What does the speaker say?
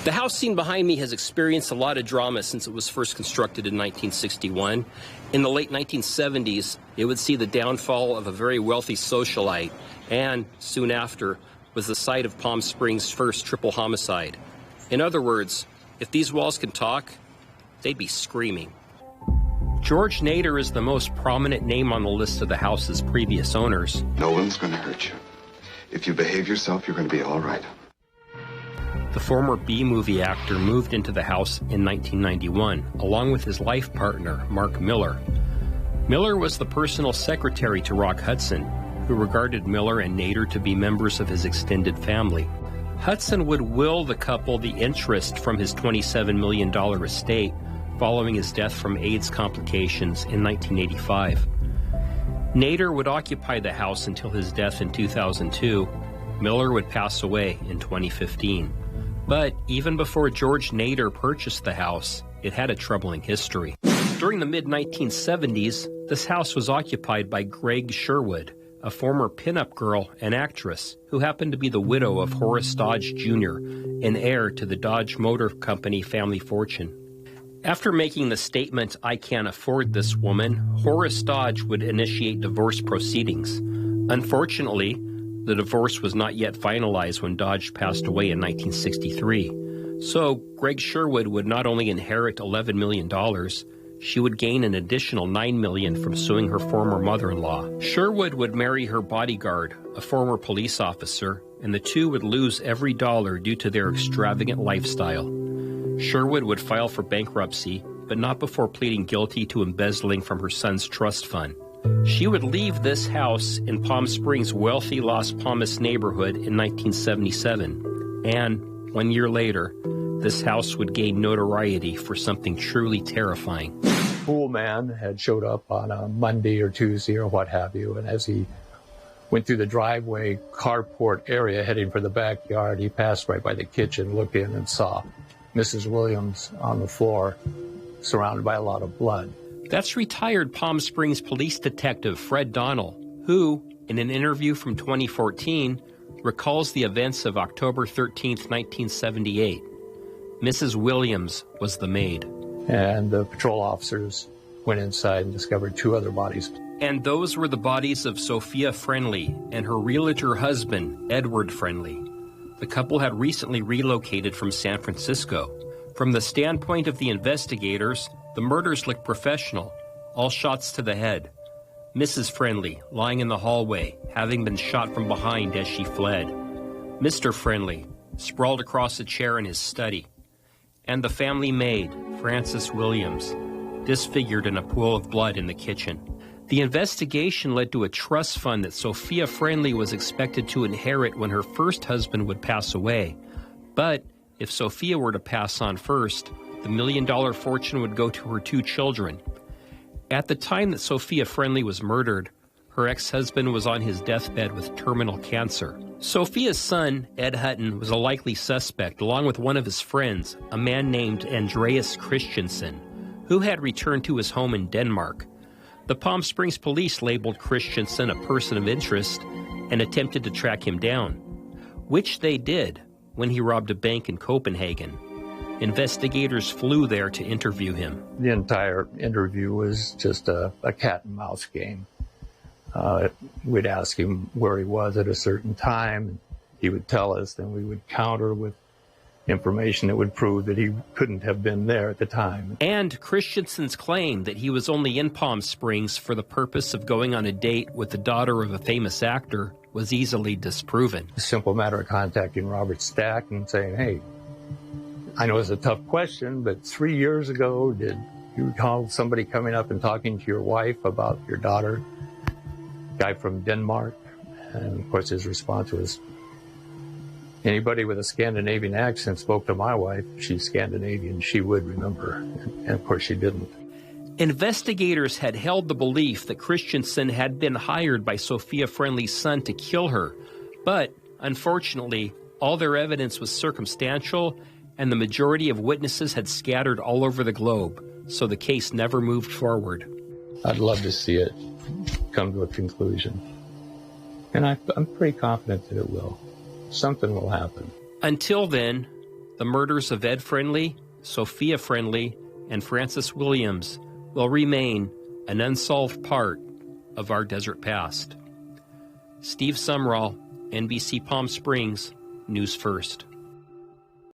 The house seen behind me has experienced a lot of drama since it was first constructed in 1961. In the late 1970s, it would see the downfall of a very wealthy socialite, and soon after was the site of Palm Springs' first triple homicide. In other words, if these walls can talk, they'd be screaming. George Nader is the most prominent name on the list of the house's previous owners. No one's going to hurt you. If you behave yourself, you're going to be all right. The former B-movie actor moved into the house in 1991, along with his life partner, Mark Miller. Miller was the personal secretary to Rock Hudson, who regarded Miller and Nader to be members of his extended family. Hudson would will the couple the interest from his $27 million estate following his death from AIDS complications in 1985. Nader would occupy the house until his death in 2002. Miller would pass away in 2015. But even before George Nader purchased the house, it had a troubling history. During the mid-1970s, this house was occupied by Greg Sherwood, a former pinup girl and actress who happened to be the widow of Horace Dodge Jr., an heir to the Dodge Motor Company family fortune. After making the statement, "I can't afford this woman," Horace Dodge would initiate divorce proceedings. Unfortunately, the divorce was not yet finalized when Dodge passed away in 1963. So Greg Sherwood would not only inherit $11 million, she would gain an additional $9 million from suing her former mother-in-law. Sherwood would marry her bodyguard, a former police officer, and the two would lose every dollar due to their extravagant lifestyle. Sherwood would file for bankruptcy, but not before pleading guilty to embezzling from her son's trust fund. She would leave this house in Palm Springs' wealthy Las Palmas neighborhood in 1977. And 1 year later, this house would gain notoriety for something truly terrifying. Pool man had showed up on a Monday or Tuesday or what have you, and as he went through the driveway carport area heading for the backyard, he passed right by the kitchen, looked in and saw Mrs. Williams on the floor, surrounded by a lot of blood. That's retired Palm Springs police detective Fred Donnell, who, in an interview from 2014, recalls the events of October 13, 1978. Mrs. Williams was the maid. And the patrol officers went inside and discovered two other bodies. And those were the bodies of Sophia Friendly and her realtor husband, Edward Friendly. The couple had recently relocated from San Francisco. From the standpoint of the investigators, the murders looked professional, all shots to the head. Mrs. Friendly lying in the hallway, having been shot from behind as she fled. Mr. Friendly sprawled across a chair in his study. And the family maid, Frances Williams, disfigured in a pool of blood in the kitchen. The investigation led to a trust fund that Sophia Friendly was expected to inherit when her first husband would pass away. But if Sophia were to pass on first, the $1 million fortune would go to her two children. At the time that Sophia Friendly was murdered, her ex-husband was on his deathbed with terminal cancer. Sophia's son, Ed Hutton, was a likely suspect, along with one of his friends, a man named Andreas Christensen, who had returned to his home in Denmark. The Palm Springs police labeled Christensen a person of interest and attempted to track him down, which they did when he robbed a bank in Copenhagen. Investigators flew there to interview him. The entire interview was just a cat and mouse game. We'd ask him where he was at a certain time. He would tell us, then we would counter with information that would prove that he couldn't have been there at the time. And Christensen's claim that he was only in Palm Springs for the purpose of going on a date with the daughter of a famous actor was easily disproven. A simple matter of contacting Robert Stack and saying, hey, I know it's a tough question, but 3 years ago, did you recall somebody coming up and talking to your wife about your daughter? Guy from Denmark. And of course his response was, anybody with a Scandinavian accent spoke to my wife. She's Scandinavian. She would remember. And of course she didn't. Investigators had held the belief that Christensen had been hired by Sophia Friendly's son to kill her. But unfortunately, all their evidence was circumstantial, and the majority of witnesses had scattered all over the globe. So the case never moved forward. I'd love to see it come to a conclusion. And I'm pretty confident that it will. Something will happen. Until then, The murders of Ed Friendly, Sophia Friendly, and Francis Williams will remain an unsolved part of our desert past. Steve Sumrall, NBC Palm Springs, News First.